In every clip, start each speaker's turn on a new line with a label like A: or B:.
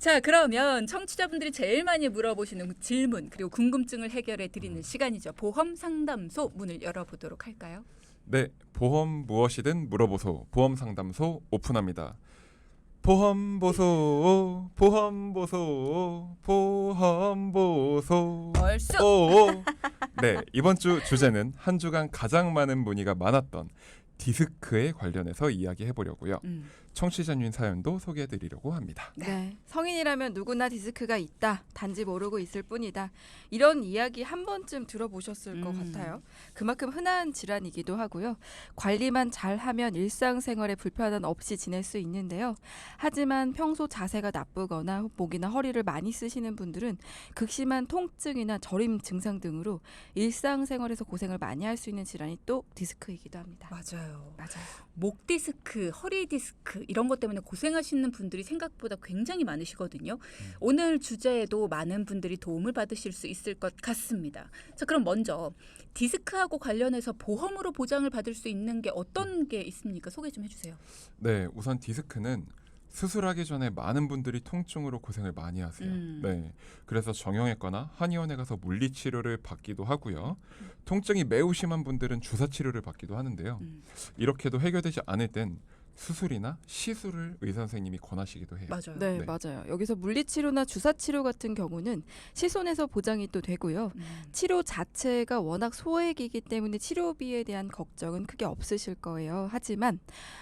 A: 자, 그러면 청취자분들이 제일 많이 물어보시는 질문 그리고 궁금증을 해결해 드리는 시간이죠. 보험 상담소 문을 열어보도록 할까요?
B: 네, 보험 무엇이든 물어보소. 보험 상담소 오픈합니다. 보험 보소, 보험 보소, 보험 보소.
A: 얼쑤!
B: 오. 네, 이번 주 주제는 한 주간 가장 많은 문의가 많았던 디스크에 관련해서 이야기해 보려고요. 청취자님 사연도 소개해 드리려고 합니다.
C: 네, 성인이라면 누구나 디스크가 있다. 단지 모르고 있을 뿐이다. 이런 이야기 한 번쯤 들어보셨을 것 같아요. 그만큼 흔한 질환이기도 하고요. 관리만 잘하면 일상생활에 불편함 없이 지낼 수 있는데요. 하지만 평소 자세가 나쁘거나 목이나 허리를 많이 쓰시는 분들은 극심한 통증이나 저림 증상 등으로 일상생활에서 고생을 많이 할 수 있는 질환이 또 디스크이기도 합니다.
A: 맞아요.
C: 맞아요.
A: 목 디스크, 허리 디스크 이런 것 때문에 고생하시는 분들이 생각보다 굉장히 많으시거든요. 오늘 주제에도 많은 분들이 도움을 받으실 수 있을 것 같습니다. 자, 그럼 먼저 디스크하고 관련해서 보험으로 보장을 받을 수 있는 게 어떤 게 있습니까? 소개 좀 해주세요.
B: 네, 우선 디스크는 수술하기 전에 많은 분들이 통증으로 고생을 많이 하세요. 네, 그래서 정형외과나 한의원에 가서 물리치료를 받기도 하고요. 통증이 매우 심한 분들은 주사치료를 받기도 하는데요. 이렇게도 해결되지 않을 땐 수술이나 시술을 의사 선생님이 권하시기도 해요.
A: 맞아요.
C: 네,
B: 네.
C: 맞아요. 여기서 물리치료나 주사치료 같은 경우는 시손에서 보장이 또 되고요. 치료 자체가 워낙 소액이기 때문에 치료비에 대한 걱정은 크게 없으실 거예요. 하지만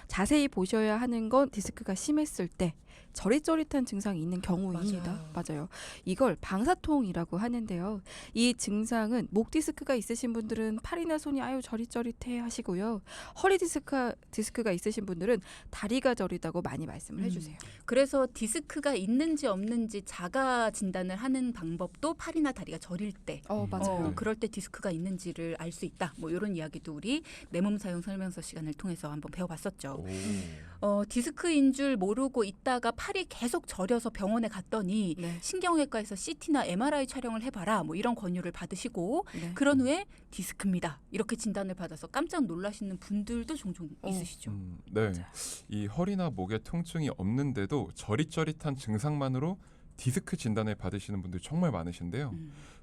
C: 자세히 보셔야 하는 건 디스크가 심했을 때 저릿저릿한 증상이 있는 경우입니다. 맞아요. 이걸 방사통이라고 하는데요. 이 증상은 목 디스크가 있으신 분들은 팔이나 손이 아유 저릿저릿해 하시고요. 허리 디스크가 있으신 분들은 다리가 저리다고 많이 말씀을 해주세요.
A: 그래서 디스크가 있는지 없는지 자가 진단을 하는 방법도 팔이나 다리가 저릴 때
C: 맞아요.
A: 그럴 때 디스크가 있는지를 알 수 있다. 뭐 이런 이야기도 우리 내 몸 사용 설명서 시간을 통해서 한번 배워봤었죠. 디스크인 줄 모르고 있다가 팔이 계속 저려서 병원에 갔더니
C: 네.
A: 신경외과에서 CT나 MRI 촬영을 해봐라. 뭐 이런 권유를 받으시고
C: 네.
A: 그런 후에 디스크입니다. 이렇게 진단을 받아서 깜짝 놀라시는 분들도 종종 있으시죠.
B: 네, 이 허리나 목에 통증이 없는데도 저릿저릿한 증상만으로 디스크 진단을 받으시는 분들 정말 많으신데요.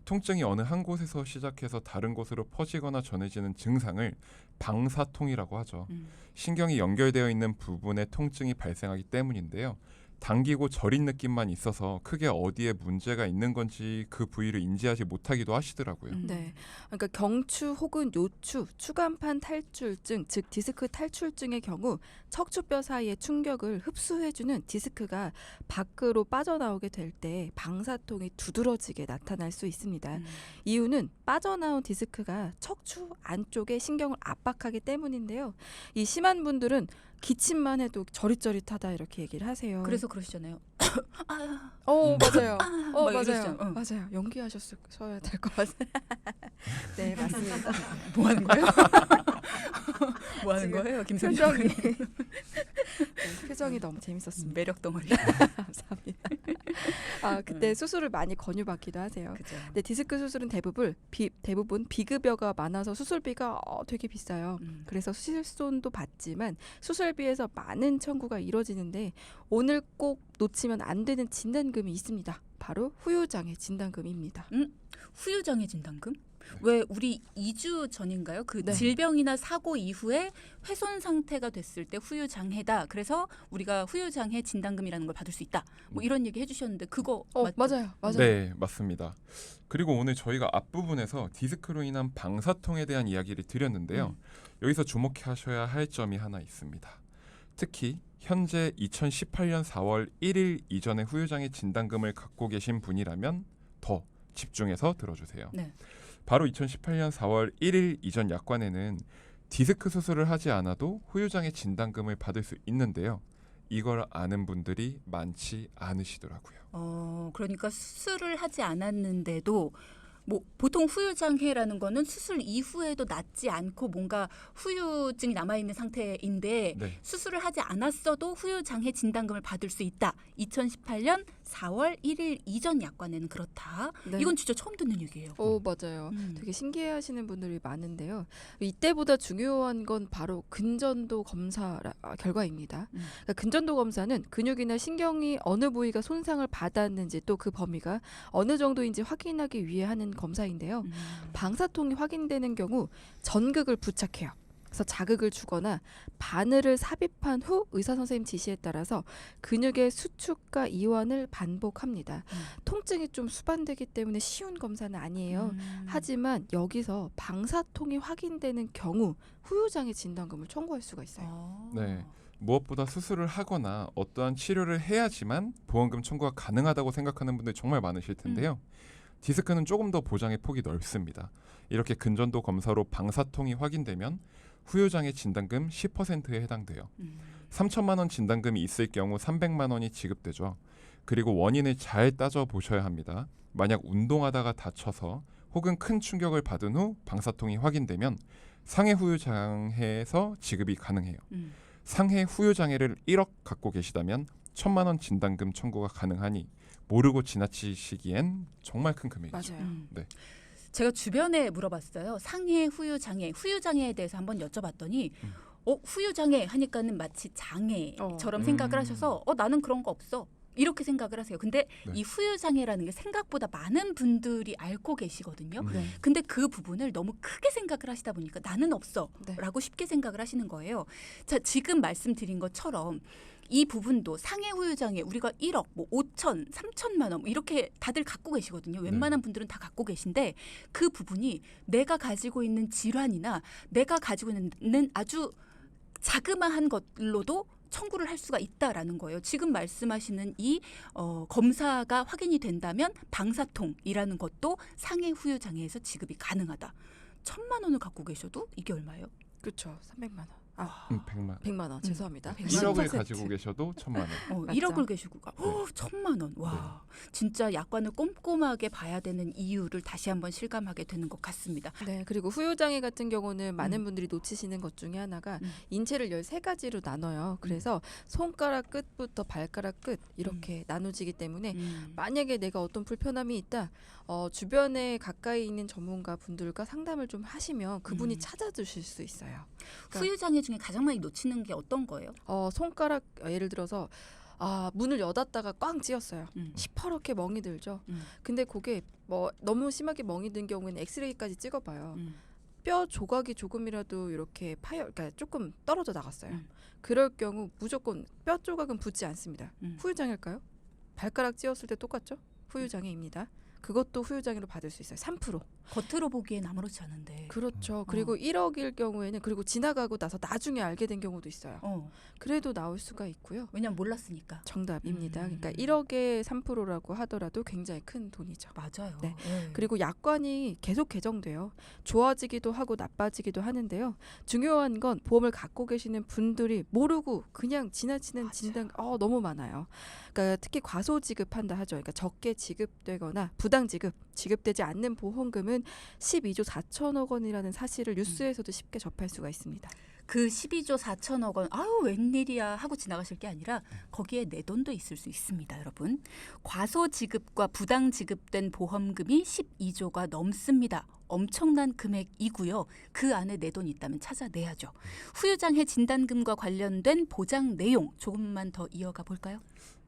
B: 통증이 어느 한 곳에서 시작해서 다른 곳으로 퍼지거나 전해지는 증상을 방사통이라고 하죠. 신경이 연결되어 있는 부분에 통증이 발생하기 때문인데요. 당기고 저린 느낌만 있어서 크게 어디에 문제가 있는 건지 그 부위를 인지하지 못하기도 하시더라고요.
C: 네, 그러니까 경추 혹은 요추, 추간판 탈출증, 즉 디스크 탈출증의 경우 척추뼈 사이의 충격을 흡수해주는 디스크가 밖으로 빠져나오게 될 때 방사통이 두드러지게 나타날 수 있습니다. 이유는 빠져나온 디스크가 척추 안쪽에 신경을 압박하기 때문인데요. 이 심한 분들은 기침만 해도 저릿저릿하다 이렇게 얘기를 하세요.
A: 그래서 그러시잖아요.
C: 맞아요.
A: 막
C: 맞아요.
A: 이러시죠.
C: 맞아요. 연기하셨어야 될 것 같아요. 네, 맞습니다.
A: 뭐 하는 거예요? 뭐 하는
C: 지금
A: 거예요, 김선희
C: 표정이
A: 작가님?
C: 표정이 너무 재밌었습니다.
A: 매력 덩어리.
C: 감사합니다. 그때 수술을 많이 권유받기도 하세요.
A: 그죠.
C: 근데 디스크 수술은 대부분 비급여가 많아서 수술비가 되게 비싸요. 그래서 수술손도 받지만 수술비에서 많은 청구가 이루어지는데 오늘 꼭 놓치면 안 되는 진단금이 있습니다. 바로 후유장애 진단금입니다.
A: 후유장애 진단금? 왜 우리 2주 전인가요? 그
C: 네.
A: 질병이나 사고 이후에 훼손 상태가 됐을 때 후유장애다. 그래서 우리가 후유장애 진단금이라는 걸 받을 수 있다. 뭐 이런 얘기 해주셨는데 그거 맞죠?
C: 맞아요.
B: 네, 맞습니다. 그리고 오늘 저희가 앞부분에서 디스크로 인한 방사통에 대한 이야기를 드렸는데요. 여기서 주목하셔야 할 점이 하나 있습니다. 특히 현재 2018년 4월 1일 이전에 후유장애 진단금을 갖고 계신 분이라면 더 집중해서 들어주세요.
A: 네.
B: 바로 2018년 4월 1일 이전 약관에는 디스크 수술을 하지 않아도 후유장애 진단금을 받을 수 있는데요. 이걸 아는 분들이 많지 않으시더라고요.
A: 그러니까 수술을 하지 않았는데도 뭐 보통 후유장애라는 거는 수술 이후에도 낫지 않고 뭔가 후유증이 남아있는 상태인데
B: 네.
A: 수술을 하지 않았어도 후유장애 진단금을 받을 수 있다. 2018년 4월 1일 이전 약관에는 그렇다.
C: 네.
A: 이건 진짜 처음 듣는 얘기예요.
C: 맞아요.
A: 음.
C: 되게 신기해하시는 분들이 많은데요. 이때보다 중요한 건 바로 근전도 검사 결과입니다. 그러니까 근전도 검사는 근육이나 신경이 어느 부위가 손상을 받았는지 또 그 범위가 어느 정도인지 확인하기 위해 하는 검사인데요. 방사통이 확인되는 경우 전극을 부착해요. 그래서 자극을 주거나 바늘을 삽입한 후 의사 선생님 지시에 따라서 근육의 수축과 이완을 반복합니다. 통증이 좀 수반되기 때문에 쉬운 검사는 아니에요. 하지만 여기서 방사통이 확인되는 경우 후유장애 진단금을 청구할 수가 있어요.
B: 네. 무엇보다 수술을 하거나 어떠한 치료를 해야지만 보험금 청구가 가능하다고 생각하는 분들이 정말 많으실 텐데요. 디스크는 조금 더 보장의 폭이 넓습니다. 이렇게 근전도 검사로 방사통이 확인되면 후유장애 진단금 10%에 해당돼요. 3천만 원 진단금이 있을 경우 300만 원이 지급되죠. 그리고 원인을 잘 따져보셔야 합니다. 만약 운동하다가 다쳐서 혹은 큰 충격을 받은 후 방사통이 확인되면 상해 후유장애에서 지급이 가능해요. 상해 후유장애를 1억 갖고 계시다면 1,000만 원 진단금 청구가 가능하니 모르고 지나치시기엔 정말 큰 금액이죠.
C: 맞아요.
B: 네.
A: 제가 주변에 물어봤어요. 상해 후유장애에 대해서 한번 여쭤봤더니 후유장애 하니까는 마치 장애처럼 생각을 하셔서 나는 그런 거 없어. 이렇게 생각을 하세요. 근데
B: 네.
A: 이 후유장애라는 게 생각보다 많은 분들이 앓고 계시거든요.
C: 네.
A: 근데 그 부분을 너무 크게 생각을 하시다 보니까 나는 없어
C: 네.
A: 라고 쉽게 생각을 하시는 거예요. 자, 지금 말씀드린 것처럼 이 부분도 상해 후유장애 우리가 1억, 5천, 3천만 원 이렇게 다들 갖고 계시거든요. 웬만한 분들은 다 갖고 계신데 그 부분이 내가 가지고 있는 질환이나 내가 가지고 있는 아주 자그마한 것로도 청구를 할 수가 있다라는 거예요. 지금 말씀하시는 이 검사가 확인이 된다면 방사통이라는 것도 상해 후유장애에서 지급이 가능하다. 1,000만 원을 갖고 계셔도 이게 얼마예요?
C: 그렇죠. 300만 원.
B: 100만.
C: 100만 원. 죄송합니다.
B: 1억을
C: 10%.
B: 가지고 계셔도 1,000만 원.
C: 맞죠.
A: 1억을 계시고 1,000만 원. 와, 진짜 약관을 꼼꼼하게 봐야 되는 이유를 다시 한번 실감하게 되는 것 같습니다.
C: 네, 그리고 후유장애 같은 경우는 많은 분들이 놓치시는 것 중에 하나가 인체를 13가지로 나눠요. 그래서 손가락 끝부터 발가락 끝 이렇게 나눠지기 때문에 만약에 내가 어떤 불편함이 있다, 주변에 가까이 있는 전문가 분들과 상담을 좀 하시면 그분이 찾아주실 수 있어요.
A: 후유장애 중에 가장 많이 놓치는 게 어떤 거예요?
C: 손가락 예를 들어서 문을 여닫다가 꽝 찧었어요. 시퍼렇게 멍이 들죠. 근데 그게 뭐 너무 심하게 멍이 든 경우에는 엑스레이까지 찍어봐요. 뼈 조각이 조금이라도 이렇게 그러니까 조금 떨어져 나갔어요. 그럴 경우 무조건 뼈 조각은 붙지 않습니다. 후유장애일까요? 발가락 찧었을 때 똑같죠? 후유장애입니다. 그것도 후유장애로 받을 수 있어요. 3%.
A: 겉으로 보기엔 아무렇지 않은데.
C: 그렇죠. 그리고 1억일 경우에는 그리고 지나가고 나서 나중에 알게 된 경우도 있어요. 그래도 나올 수가 있고요.
A: 왜냐면 몰랐으니까.
C: 정답입니다. 그러니까 1억에 3%라고 하더라도 굉장히 큰 돈이죠.
A: 맞아요.
C: 네. 그리고 약관이 계속 개정돼요. 좋아지기도 하고 나빠지기도 하는데요. 중요한 건 보험을 갖고 계시는 분들이 모르고 그냥 지나치는 진단 너무 많아요. 그러니까 특히 과소 지급한다 하죠. 그러니까 적게 지급되거나 부당 지급되지 않는 보험금은 12조 4천억 원이라는 사실을 뉴스에서도 쉽게 접할 수가 있습니다.
A: 그 12조 4천억 원 웬일이야 하고 지나가실 게 아니라 거기에 내 돈도 있을 수 있습니다. 여러분. 과소 지급과 부당 지급된 보험금이 12조가 넘습니다. 엄청난 금액이고요. 그 안에 내 돈이 있다면 찾아내야죠. 후유장애 진단금과 관련된 보장 내용 조금만 더 이어가 볼까요?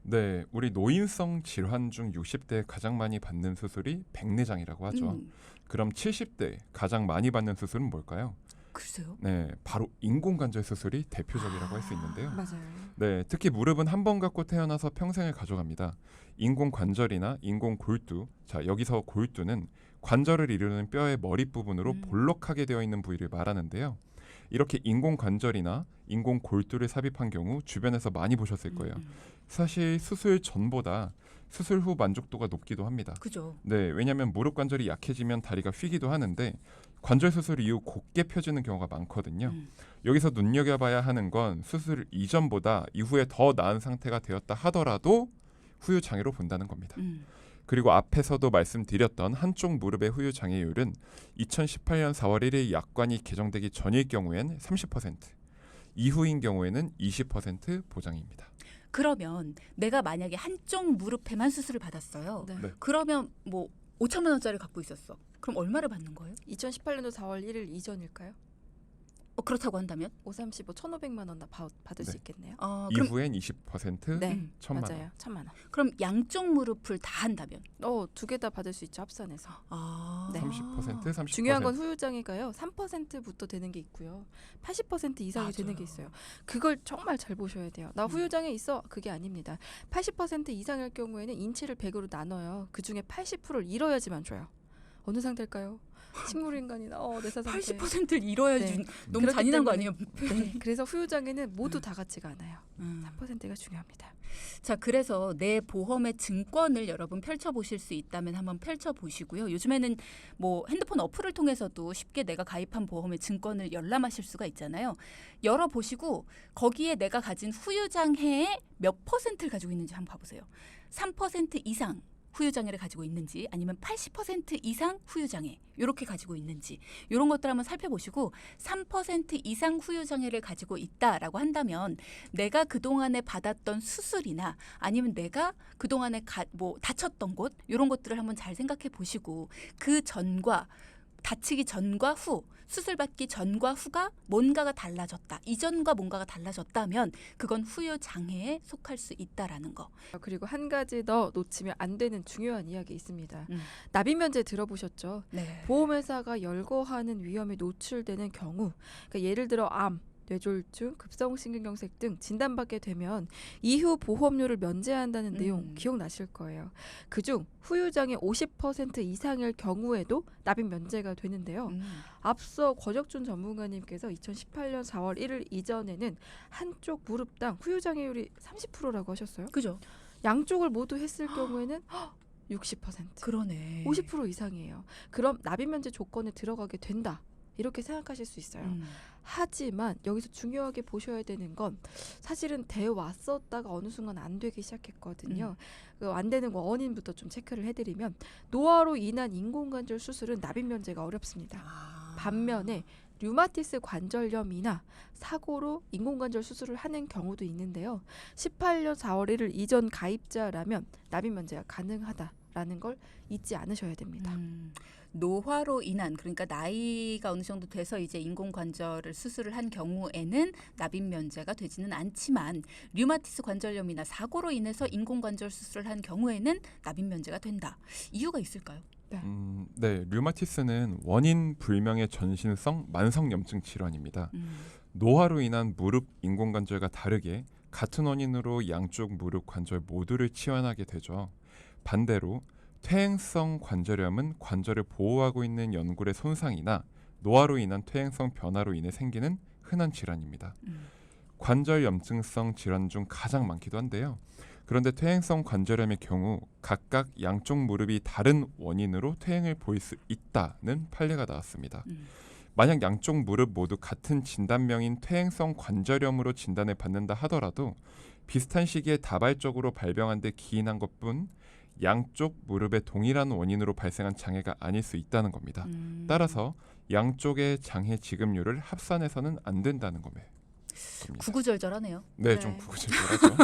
B: 네, 우리 노인성 질환 중 60대에 가장 많이 받는 수술이 백내장이라고 하죠. 그럼 70대 가장 많이 받는 수술은 뭘까요?
A: 글쎄요.
B: 네, 바로 인공관절 수술이 대표적이라고 할 수 있는데요.
C: 맞아요.
B: 네, 특히 무릎은 한 번 갖고 태어나서 평생을 가져갑니다. 인공관절이나 인공골두, 자 여기서 골두는 관절을 이루는 뼈의 머리 부분으로 볼록하게 되어 있는 부위를 말하는데요. 이렇게 인공관절이나 인공골두를 삽입한 경우 주변에서 많이 보셨을 거예요. 사실 수술 전보다 수술 후 만족도가 높기도 합니다.
A: 그죠.
B: 네, 왜냐하면 무릎 관절이 약해지면 다리가 휘기도 하는데 관절 수술 이후 곧게 펴지는 경우가 많거든요. 여기서 눈여겨봐야 하는 건 수술 이전보다 이후에 더 나은 상태가 되었다 하더라도 후유장애로 본다는 겁니다. 그리고 앞에서도 말씀드렸던 한쪽 무릎의 후유장애율은 2018년 4월 1일 약관이 개정되기 전일 경우엔 30%, 이후인 경우에는 20% 보장입니다.
A: 그러면 내가 만약에 한쪽 무릎에만 수술을 받았어요.
C: 네.
B: 네.
A: 그러면 뭐 5천만 원짜리 갖고 있었어. 그럼 얼마를 받는 거예요?
C: 2018년도 4월 1일 이전일까요?
A: 그렇다고 한다면?
C: 535 1,500만 원 받을
B: 네.
C: 수 있겠네요.
A: 그럼,
B: 이후엔 20%,
C: 네,
B: 1,000만
C: 맞아요.
B: 원.
C: 1,000만 원.
A: 그럼 양쪽 무릎을 다 한다면?
C: 두 개 다 받을 수 있죠, 합산해서.
A: 네.
B: 30%, 30%.
C: 중요한 건 후유장애가요. 3%부터 되는 게 있고요. 80% 이상이
A: 맞아요.
C: 되는 게 있어요. 그걸 정말 잘 보셔야 돼요. 나 후유장애 있어? 그게 아닙니다. 80% 이상일 경우에는 인체를 100으로 나눠요. 그중에 80%를 잃어야지만 줘요. 어느 상태일까요? 식물인간이나 뇌사 상태.
A: 80%를 잃어야
C: 네.
A: 너무
C: 그렇기
A: 잔인한 거
C: 때문에-
A: 아니에요?
C: 네, 그래서 후유장애는 모두 다 같지가 않아요. 3%가 중요합니다.
A: 자, 그래서 내 보험의 증권을 여러분 펼쳐보실 수 있다면 한번 펼쳐보시고요. 요즘에는 뭐 핸드폰 어플을 통해서도 쉽게 내가 가입한 보험의 증권을 열람하실 수가 있잖아요. 열어보시고 거기에 내가 가진 후유장애의 몇 퍼센트를 가지고 있는지 한번 봐보세요. 3% 이상 후유장애를 가지고 있는지 아니면 80% 이상 후유장애 이렇게 가지고 있는지 이런 것들 한번 살펴보시고 3% 이상 후유장애를 가지고 있다라고 한다면 내가 그동안에 받았던 수술이나 아니면 내가 그동안에 다쳤던 곳 이런 것들을 한번 잘 생각해 보시고 그 전과 다치기 전과 후, 수술 받기 전과 후가 뭔가가 달라졌다. 이전과 뭔가가 달라졌다면 그건 후유 장애에 속할 수 있다라는 거.
C: 그리고 한 가지 더 놓치면 안 되는 중요한 이야기 있습니다. 납입면제 들어보셨죠?
A: 네.
C: 보험회사가 열거하는 위험에 노출되는 경우, 그러니까 예를 들어 암, 뇌졸중, 급성신경경색 등 진단받게 되면 이후 보험료를 면제한다는 내용 기억나실 거예요. 그중 후유장애 50% 이상일 경우에도 납입 면제가 되는데요. 앞서 권혁준 전문가님께서 2018년 4월 1일 이전에는 한쪽 무릎당 후유장애율이 30%라고 하셨어요.
A: 그죠?
C: 양쪽을 모두 했을 경우에는 60%,
A: 그러네.
C: 50% 이상이에요. 그럼 납입 면제 조건에 들어가게 된다. 이렇게 생각하실 수 있어요. 하지만 여기서 중요하게 보셔야 되는 건 사실은 돼 왔었다가 어느 순간 안 되기 시작했거든요. 그 안 되는 원인부터 좀 체크를 해드리면 노화로 인한 인공관절 수술은 납입 면제가 어렵습니다. 반면에 류마티스 관절염이나 사고로 인공관절 수술을 하는 경우도 있는데요. 18년 4월 1일 이전 가입자라면 납입 면제가 가능하다라는 걸 잊지 않으셔야 됩니다.
A: 노화로 인한 그러니까 나이가 어느 정도 돼서 이제 인공관절을 수술을 한 경우에는 납입 면제가 되지는 않지만 류마티스 관절염이나 사고로 인해서 인공관절 수술을 한 경우에는 납입 면제가 된다. 이유가 있을까요?
B: 네, 류마티스는 원인 불명의 전신성 만성염증 질환입니다. 노화로 인한 무릎 인공관절과 다르게 같은 원인으로 양쪽 무릎 관절 모두를 치환하게 되죠. 반대로 퇴행성 관절염은 관절을 보호하고 있는 연골의 손상이나 노화로 인한 퇴행성 변화로 인해 생기는 흔한 질환입니다. 관절염증성 질환 중 가장 많기도 한데요. 그런데 퇴행성 관절염의 경우 각각 양쪽 무릎이 다른 원인으로 퇴행을 보일 수 있다는 판례가 나왔습니다. 만약 양쪽 무릎 모두 같은 진단명인 퇴행성 관절염으로 진단을 받는다 하더라도 비슷한 시기에 다발적으로 발병한 데 기인한 것뿐 양쪽 무릎의 동일한 원인으로 발생한 장애가 아닐 수 있다는 겁니다. 따라서 양쪽의 장애 지급률을 합산해서는 안 된다는 겁니다.
A: 구구절절하네요.
B: 네, 좀 구구절절하죠.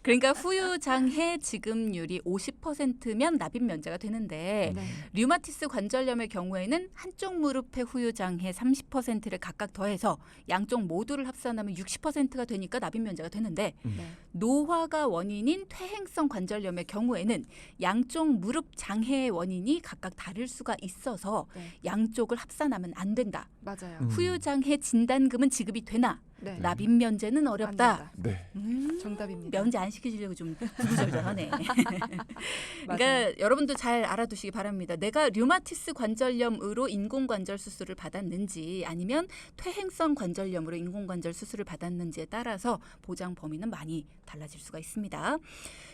A: 그러니까 후유장애 지급률이 50%면 납입 면제가 되는데 류마티스 관절염의 경우에는 한쪽 무릎의 후유장애 30%를 각각 더해서 양쪽 모두를 합산하면 60%가 되니까 납입 면제가 되는데 노화가 원인인 퇴행성 관절염의 경우에는 양쪽 무릎 장애의 원인이 각각 다를 수가 있어서 양쪽을 합산하면 안 된다.
C: 맞아요.
A: 후유장애 진단금은 지급이 되나?
C: 네.
A: 납입 면제는 어렵다.
B: 네.
C: 정답입니다.
A: 면제 안 시키시려고 좀 구구절절하네. 그러니까 여러분도 잘 알아두시기 바랍니다. 내가 류마티스 관절염으로 인공관절 수술을 받았는지 아니면 퇴행성 관절염으로 인공관절 수술을 받았는지에 따라서 보장 범위는 많이 달라질 수가 있습니다.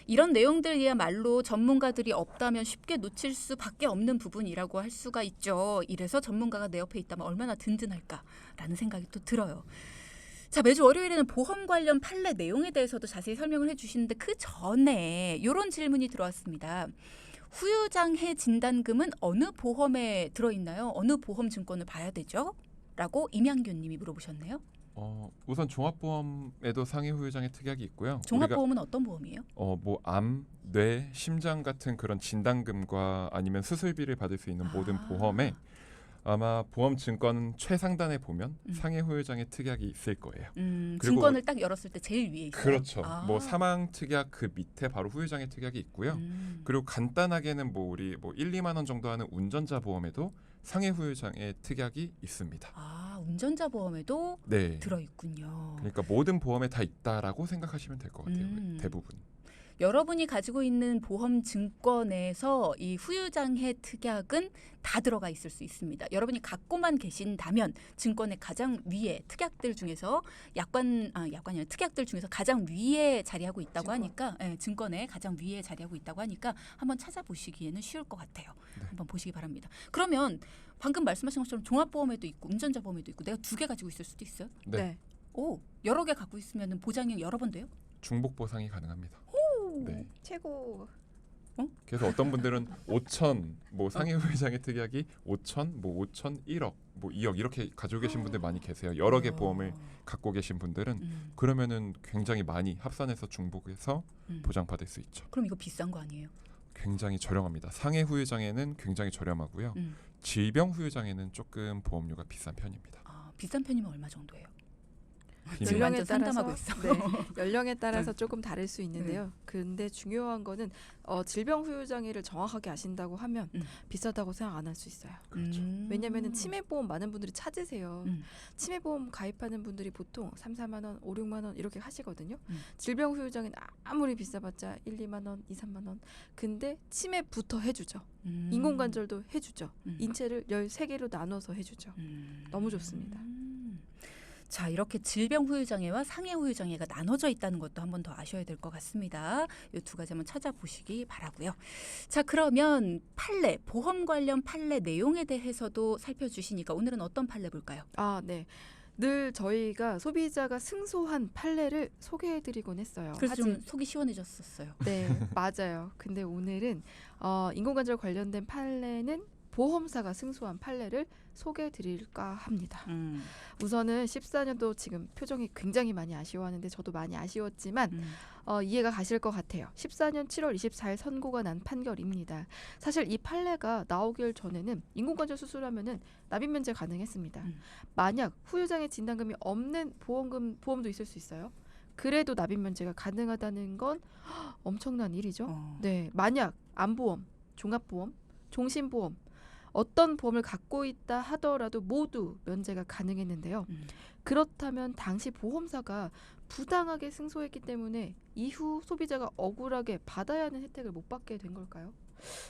A: 이런 내용들이야말로 전문가들이 없다면 쉽게 놓칠 수밖에 없는 부분이라고 할 수가 있죠. 이래서 전문가가 내 옆에 있다면 얼마나 든든할까라는 생각이 또 들어요. 자, 매주 월요일에는 보험 관련 판례 내용에 대해서도 자세히 설명을 해주시는데 그 전에 이런 질문이 들어왔습니다. 후유장애 진단금은 어느 보험에 들어있나요? 어느 보험 증권을 봐야 되죠? 라고 임양균 님이 물어보셨네요.
B: 우선 종합보험에도 상해 후유장애 특약이 있고요.
A: 종합보험은 어떤 보험이에요?
B: 뭐 암, 뇌, 심장 같은 그런 진단금과 아니면 수술비를 받을 수 있는 모든 보험에 아마 보험증권 최상단에 보면 상해 후유장애 특약이 있을 거예요. 그리고
A: 증권을 딱 열었을 때 제일 위에 있어요.
B: 그렇죠. 뭐 사망 특약 그 밑에 바로 후유장애 특약이 있고요. 그리고 간단하게는 뭐 우리 뭐 1, 2만 원 정도 하는 운전자 보험에도 상해 후유장애 특약이 있습니다.
A: 운전자 보험에도
B: 네.
A: 들어있군요.
B: 그러니까 모든 보험에 다 있다라고 생각하시면 될 것 같아요. 대부분.
A: 여러분이 가지고 있는 보험 증권에서 이 후유장애 특약은 다 들어가 있을 수 있습니다. 여러분이 갖고만 계신다면 증권의 가장 위에 특약들 중에서 약관이 아니라 특약들 중에서 가장 위에 자리하고 있다고 하니까 증권의 가장 위에 자리하고 있다고 하니까 한번 찾아보시기에는 쉬울 것 같아요.
B: 네.
A: 한번 보시기 바랍니다. 그러면 방금 말씀하신 것처럼 종합보험에도 있고 운전자 보험에도 있고 내가 2개 가지고 있을 수도 있어요?
B: 네.
A: 여러 개 갖고 있으면 보장이 여러 번 돼요?
B: 중복 보상이 가능합니다. 네.
C: 최고.
B: 그래서 어떤 분들은 5천 뭐 상해 후유장애 특약이 5천 뭐 5천 1억 뭐 2억 이렇게 가지고 계신 분들 많이 계세요. 여러 개 보험을 갖고 계신 분들은 그러면은 굉장히 많이 합산해서 중복해서 보장받을 수 있죠.
A: 그럼 이거 비싼 거 아니에요?
B: 굉장히 저렴합니다. 상해 후유장애는 굉장히 저렴하고요. 질병 후유장애는 조금 보험료가 비싼 편입니다.
A: 비싼 편이면 얼마 정도예요?
B: 비밀.
A: 연령에 따라서
C: 연령에 따라서 조금 다를 수 있는데요. 근데 중요한 거는 질병 후유장애를 정확하게 아신다고 하면 비싸다고 생각 안 할 수 있어요.
B: 그렇죠.
C: 왜냐면은 치매보험 많은 분들이 찾으세요. 치매보험 가입하는 분들이 보통 3, 4만 원, 5, 6만 원 이렇게 하시거든요. 질병 후유장애는 아무리 비싸봤자 1, 2만 원, 2, 3만 원. 근데 치매부터 해주죠. 인공관절도 해주죠. 인체를 13개로 나눠서 해주죠. 너무 좋습니다.
A: 자, 이렇게 질병 후유장애와 상해 후유장애가 나눠져 있다는 것도 한 번 더 아셔야 될 것 같습니다. 이 2가지 한번 찾아보시기 바라고요. 자, 그러면 판례, 보험 관련 판례 내용에 대해서도 살펴주시니까 오늘은 어떤 판례 볼까요?
C: 네. 늘 저희가 소비자가 승소한 판례를 소개해드리곤 했어요.
A: 그래서 좀 속이 시원해졌었어요.
C: 네, 맞아요. 근데 오늘은 인공관절 관련된 판례는 보험사가 승소한 판례를 소개해드릴까 합니다. 우선은 14년도 지금 표정이 굉장히 많이 아쉬워하는데 저도 많이 아쉬웠지만 이해가 가실 것 같아요. 14년 7월 24일 선고가 난 판결입니다. 사실 이 판례가 나오길 전에는 인공관절 수술하면은 납입 면제 가능했습니다. 만약 후유장애 진단금이 없는 보험도 있을 수 있어요. 그래도 납입 면제가 가능하다는 건 엄청난 일이죠. 네, 만약 암보험, 종합보험, 종신보험 어떤 보험을 갖고 있다 하더라도 모두 면제가 가능했는데요. 그렇다면 당시 보험사가 부당하게 승소했기 때문에 이후 소비자가 억울하게 받아야 하는 혜택을 못 받게 된 걸까요?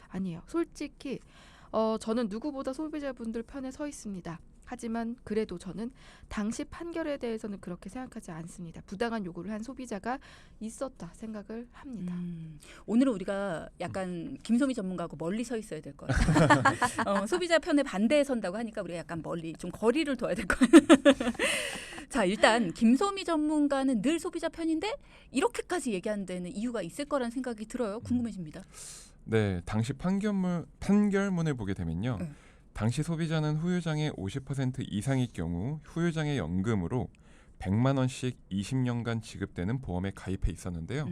C: 아니에요. 솔직히 저는 누구보다 소비자분들 편에 서 있습니다. 하지만 그래도 저는 당시 판결에 대해서는 그렇게 생각하지 않습니다. 부당한 요구를 한 소비자가 있었다 생각을 합니다.
A: 오늘은 우리가 약간 김소미 전문가하고 멀리 서 있어야 될 것 같아요. 소비자 편에 반대에 선다고 하니까 우리가 약간 멀리 좀 거리를 둬야 될 것 같아요. 자, 일단 김소미 전문가는 늘 소비자 편인데 이렇게까지 얘기하는 데는 이유가 있을 거라는 생각이 들어요. 궁금해집니다.
B: 네, 당시 판결문을 보게 되면요. 당시 소비자는 후유장애 50% 이상일 경우 후유장애 연금으로 100만 원씩 20년간 지급되는 보험에 가입해 있었는데요.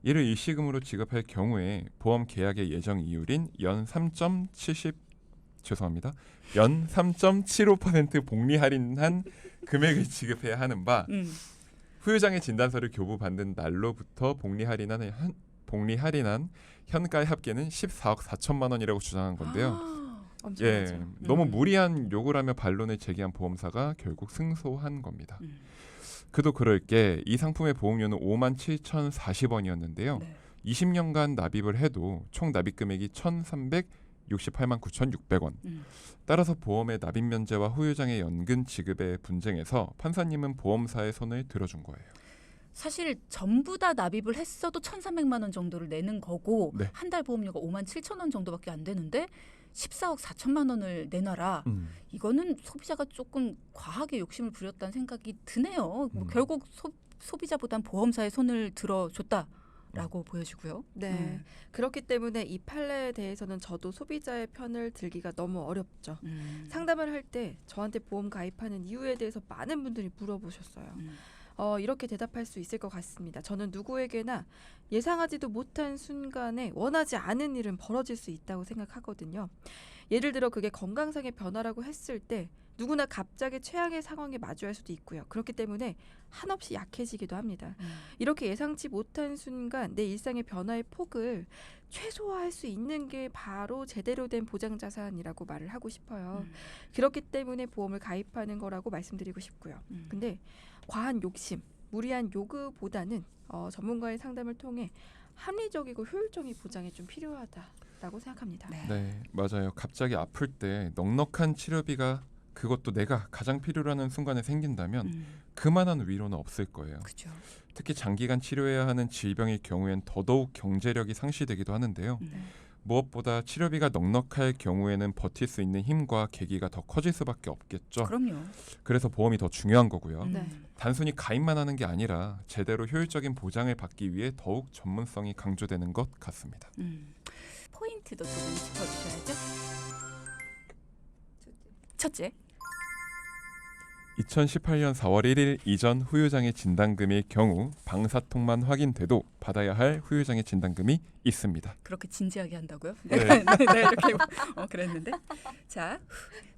B: 이를 일시금으로 지급할 경우에 보험 계약의 예정 이율인 연 3.75% 복리 할인한 금액을 지급해야 하는 바 후유장애 진단서를 교부받는 날로부터 복리 할인한 현가의 합계는 14억 4천만 원이라고 주장한 건데요. 너무 무리한 요구라며 반론을 제기한 보험사가 결국 승소한 겁니다. 그도 그럴 게 이 상품의 보험료는 57,040원이었는데요. 20년간 납입을 해도 총 납입 금액이 1,368만 9,600원. 따라서 보험의 납입 면제와 후유장애 연금 지급의 분쟁에서 판사님은 보험사의 손을 들어준 거예요.
A: 사실 전부 다 납입을 했어도 1,300만 원 정도를 내는 거고 한 달 보험료가 57,000원 정도밖에 안 되는데 14억 4천만 원을 내놔라. 이거는 소비자가 조금 과하게 욕심을 부렸다는 생각이 드네요. 결국 소비자보단 보험사의 손을 들어줬다. 라고 보여지고요.
C: 네. 그렇기 때문에 이 판례에 대해서는 저도 소비자의 편을 들기가 너무 어렵죠. 상담을 할 때 저한테 보험 가입하는 이유에 대해서 많은 분들이 물어보셨어요. 이렇게 대답할 수 있을 것 같습니다. 저는 누구에게나 예상하지도 못한 순간에 원하지 않은 일은 벌어질 수 있다고 생각하거든요. 예를 들어 그게 건강상의 변화라고 했을 때 누구나 갑자기 최악의 상황에 마주할 수도 있고요. 그렇기 때문에 한없이 약해지기도 합니다. 이렇게 예상치 못한 순간 내 일상의 변화의 폭을 최소화할 수 있는 게 바로 제대로 된 보장자산이라고 말을 하고 싶어요. 그렇기 때문에 보험을 가입하는 거라고 말씀드리고 싶고요. 근데 과한 욕심, 무리한 요구보다는 전문가의 상담을 통해 합리적이고 효율적인 보장이 좀 필요하다라고 생각합니다.
B: 네, 맞아요. 갑자기 아플 때 넉넉한 치료비가 그것도 내가 가장 필요로 하는 순간에 생긴다면 그만한 위로는 없을 거예요.
A: 그죠.
B: 특히 장기간 치료해야 하는 질병의 경우엔 더더욱 경제력이 상실되기도 하는데요. 무엇보다 치료비가 넉넉할 경우에는 버틸 수 있는 힘과 계기가 더 커질 수밖에 없겠죠.
A: 그럼요.
B: 그래서 보험이 더 중요한 거고요.
C: 네.
B: 단순히 가입만 하는 게 아니라 제대로 효율적인 보장을 받기 위해 더욱 전문성이 강조되는 것 같습니다.
A: 포인트도 두 분 짚어주셔야죠. 첫째.
B: 2018년 4월 1일 이전 후유장애 진단금의 경우 방사통만 확인돼도 받아야 할 후유장애 진단금이 있습니다.
A: 그렇게 진지하게 한다고요?
B: 네.
A: 네, 이렇게 그랬는데. 자,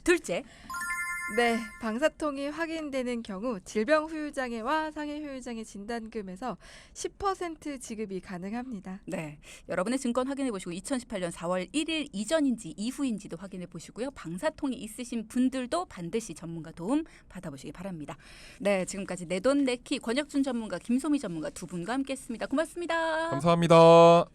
A: 둘째.
C: 네, 방사통이 확인되는 경우 질병 후유장애와 상해 후유장애 진단금에서 10% 지급이 가능합니다.
A: 네, 여러분의 증권 확인해 보시고 2018년 4월 1일 이전인지 이후인지도 확인해 보시고요. 방사통이 있으신 분들도 반드시 전문가 도움 받아보시기 바랍니다. 네, 지금까지 내돈 내키 권혁준 전문가, 김소미 전문가 두 분과 함께했습니다. 고맙습니다.
B: 감사합니다.